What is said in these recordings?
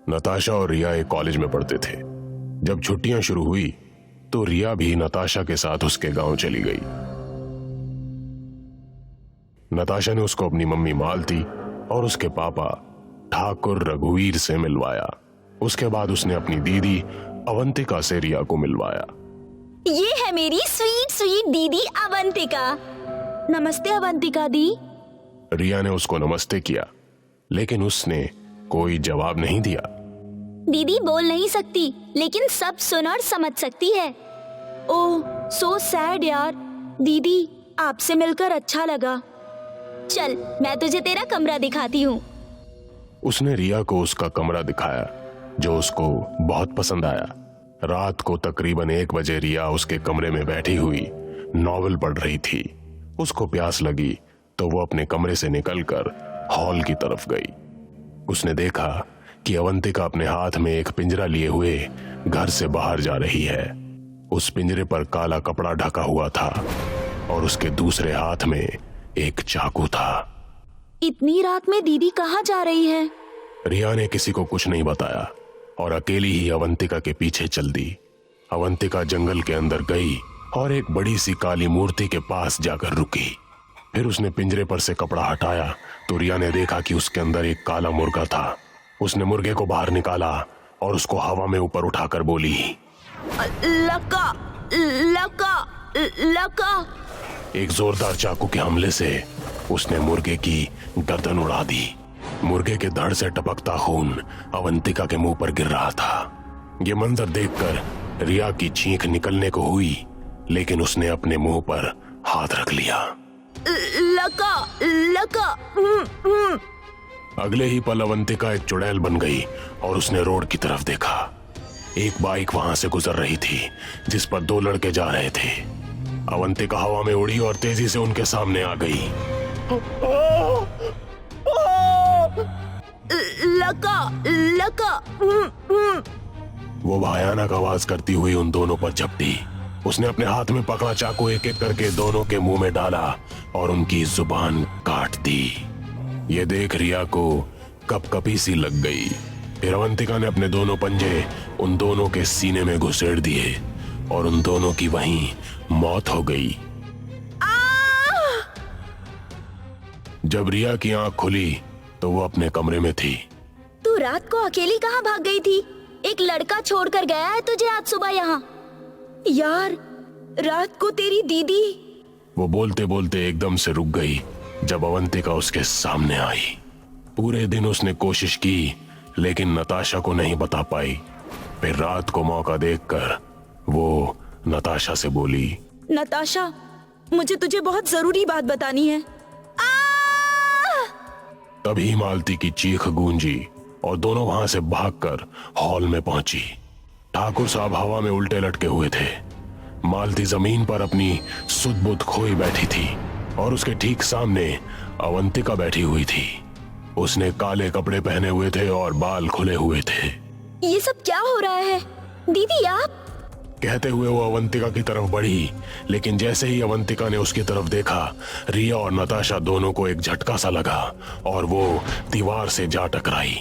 नताशा और रिया एक कॉलेज में पढ़ते थे। जब छुट्टियां शुरू हुई तो रिया भी नताशा के साथ उसके गांव चली गई। नताशा ने उसको अपनी मम्मी मालती और उसके पापा ठाकुर रघुवीर से मिलवाया। उसके बाद उसने अपनी दीदी अवंतिका से रिया को मिलवाया। ये है मेरी स्वीट स्वीट दीदी अवंतिका। नमस्ते अवंतिका दी। रिया ने उसको नमस्ते किया, लेकिन उसने कोई जवाब नहीं दिया। दीदी बोल नहीं सकती, लेकिन सब सुन और समझ सकती है। ओह सो सैड यार। दीदी आपसे मिलकर अच्छा लगा। चल मैं तुझे तेरा कमरा दिखाती हूँ। उसने रिया को उसका कमरा दिखाया, जो उसको बहुत पसंद आया। रात को तकरीबन 1 बजे रिया उसके कमरे में बैठी हुई नॉवेल पढ़ रही थी। उसको प्यास लगी तो वो अपने कमरे से निकलकर हॉल की तरफ गई। उसने देखा कि अवंतिका अपने हाथ में एक पिंजरा लिए हुए घर से बाहर जा रही है। उस पिंजरे पर काला कपड़ा ढका हुआ था और उसके दूसरे हाथ में एक चाकू था। इतनी रात में दीदी कहाँ जा रही है? रिया ने किसी को कुछ नहीं बताया और अकेली ही अवंतिका के पीछे चल दी। अवंतिका जंगल के अंदर गई और एक बड़ी सी काली मूर्ति के पास जाकर रुकी। फिर उसने पिंजरे पर से कपड़ा हटाया तो रिया ने देखा कि उसके अंदर एक काला मुर्गा था। उसने मुर्गे को बाहर निकाला और उसको हवा में ऊपर उठाकर बोली, लका लका लका। एक जोरदार चाकू के हमले से उसने मुर्गे की गर्दन उड़ा दी। मुर्गे के धड़ से टपकता खून अवंतिका के मुंह पर गिर रहा था। ये मंजर देखकर रिया की चीख निकलने को हुई, लेकिन उसने अपने मुंह पर हाथ रख लिया। लका लका। अगले ही पल अवंतिका एक चुड़ैल बन गई और उसने रोड की तरफ देखा। एक बाइक वहां से गुजर रही थी जिस पर 2 लड़के जा रहे थे। अवंतिका हवा में उड़ी और तेजी से उनके सामने आ गई। लका लका। वो भयानक आवाज करती हुई उन दोनों पर झपटी। उसने अपने हाथ में पकड़ा चाकू एक एक करके दोनों के मुंह में डाला और उनकी जुबान काट दी। ये देख रिया को कपकपी सी लग गई। फिर अवंतिका ने अपने दोनों पंजे उन दोनों के सीने में घुसेड़ दिए और उन दोनों की वहीं मौत हो गई। जब रिया की आंख खुली तो वो अपने कमरे में थी। तू रात को अकेली कहाँ भाग गई थी? एक लड़का छोड़कर गया है तुझे आज सुबह यहाँ। यार रात को तेरी दीदी। वो बोलते बोलते एकदम से रुक गई जब अवंतिका उसके सामने आई। पूरे दिन उसने कोशिश की, लेकिन नताशा को नहीं बता पाई। फिर रात को मौका देखकर वो नताशा से बोली, नताशा मुझे तुझे बहुत जरूरी बात बतानी है। तभी मालती की चीख गूंजी और दोनों वहां से भागकर हॉल में पहुंची। ठाकुर साहब हवा में उल्टे लटके हुए थे। मालती जमीन पर अपनी सुध-बुध खोई बैठी थी और उसके ठीक सामने अवंतिका बैठी हुई थी। उसने काले कपड़े पहने हुए थे और बाल खुले हुए थे। ये सब क्या हो रहा है? दीदी आप? कहते हुए वो अवंतिका की तरफ बढ़ी, लेकिन जैसे ही अवंतिका ने उसकी तरफ देखा, रिया और नताशा दोनों को एक झटका सा लगा और वो दीवार से जा टकराई।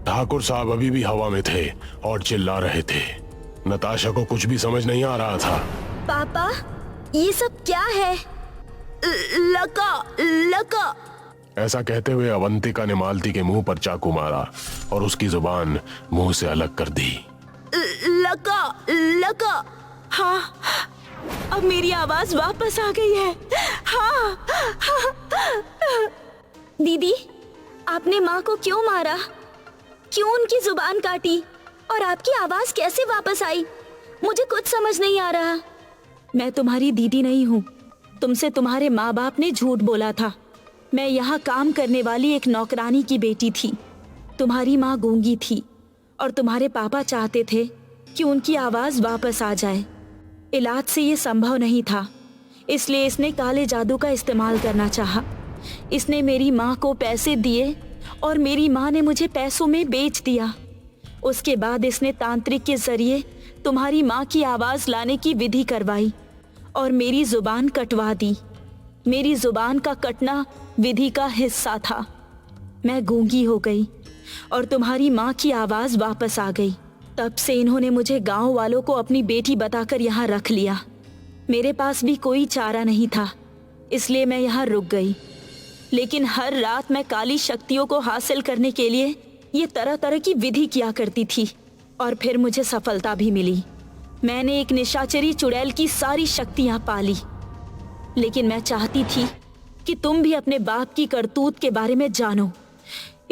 ठाकुर साहब अभी भी हवा में थे और चिल्ला रहे थे। नताशा को कुछ भी समझ नहीं आ रहा था। पापा ये सब क्या है? लका लका। ऐसा कहते हुए अवंतिका ने मालती के मुंह पर चाकू मारा और उसकी जुबान मुंह से अलग कर दी। लका लका। हाँ अब मेरी आवाज वापस आ गई है। हाँ, हाँ। दीदी आपने माँ को क्यों मारा? क्यों उनकी जुबान काटी? और आपकी आवाज कैसे वापस आई? मुझे कुछ समझ नहीं आ रहा। मैं तुम्हारी दीदी नहीं हूँ। तुमसे तुम्हारे माँ बाप ने झूठ बोला था। मैं यहाँ काम करने वाली एक नौकरानी की बेटी थी। तुम्हारी माँ गूंगी थी और तुम्हारे पापा चाहते थे कि उनकी आवाज वापस आ जाए। इलाज से ये संभव नहीं था, इसलिए इसने काले जादू का इस्तेमाल करना चाहा। इसने मेरी माँ को पैसे दिए और मेरी माँ ने मुझे पैसों में बेच दिया। उसके बाद इसने तांत्रिक के जरिए तुम्हारी माँ की आवाज लाने की विधि करवाई और मेरी जुबान कटवा दी। मेरी जुबान का कटना विधि का हिस्सा था। मैं गूंगी हो गई और तुम्हारी माँ की आवाज वापस आ गई। तब से इन्होंने मुझे गांव वालों को अपनी बेटी बताकर यहाँ रख लिया। मेरे पास भी कोई चारा नहीं था, इसलिए मैं यहाँ रुक गई। लेकिन हर रात मैं काली शक्तियों को हासिल करने के लिए ये तरह तरह की विधि किया करती थी और फिर मुझे सफलता भी मिली। मैंने एक निशाचरी चुड़ैल की सारी शक्तियां पाली। लेकिन मैं चाहती थी कि तुम भी अपने बाप की करतूत के बारे में जानो,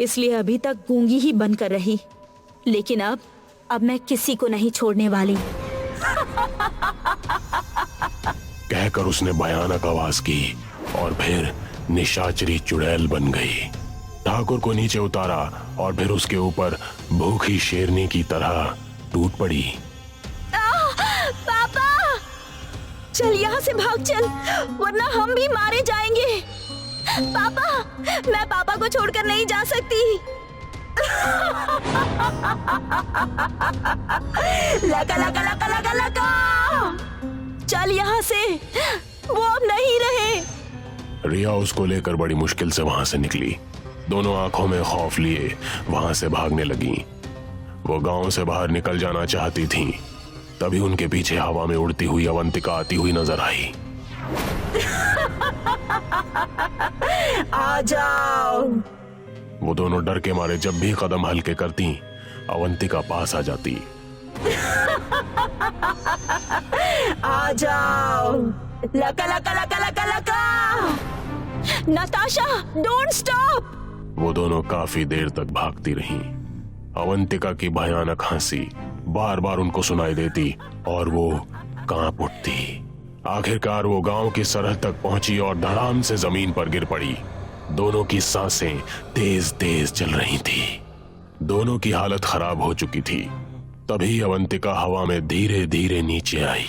इसलिए अभी तक गूंगी ही बनकर रही। लेकिन अब मैं किसी को नहीं छोड़ने वाली। कहकर उसने भयानक आवाज की और फिर निशाचरी चुड़ैल बन गई। ठाकुर को नीचे उतारा और फिर उसके ऊपर भूखी शेरनी की तरह टूट पड़ी। पापा, चल यहाँ से भाग चल, वरना हम भी मारे जाएंगे। पापा, मैं पापा को छोड़कर नहीं जा सकती। लगा लगा लगा लगा लगा, चल यहाँ से, वो अब नहीं रहे। रिया उसको लेकर बड़ी मुश्किल से वहां से निकली। दोनों आंखों में खौफ लिए वहां से भागने लगी। वो गांव से बाहर निकल जाना चाहती थीं, तभी उनके पीछे हवा में उड़ती हुई अवंतिका आती हुई नजर आई। आ जाओ। वो दोनों डर के मारे जब भी कदम हल्के करती, अवंतिका पास आ जाती। आ जाओ। लका लका लका लका लका। Natasha, don't stop. वो दोनों काफी देर तक भागती रहीं। अवंतिका की भयानक हंसी बार बार उनको सुनाई देती और वो कांप उठती। आखिरकार वो गांव की सरहद तक पहुंची और धड़ाम से जमीन पर गिर पड़ी। दोनों की सांसें तेज तेज चल रही थी। दोनों की हालत खराब हो चुकी थी। तभी अवंतिका हवा में धीरे धीरे नीचे आई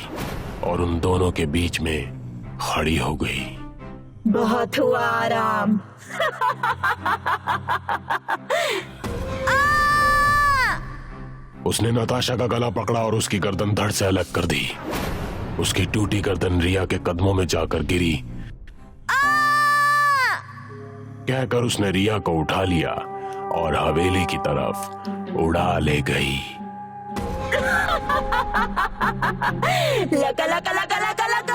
और उन दोनों के बीच में खड़ी हो गई। बहुत हुआ आराम। उसने नताशा का गला पकड़ा और उसकी गर्दन धड़ से अलग कर दी। उसकी टूटी गर्दन रिया के कदमों में जाकर गिरी। कहकर उसने रिया को उठा लिया और हवेली की तरफ उड़ा ले गई। लका लका लका लका लका।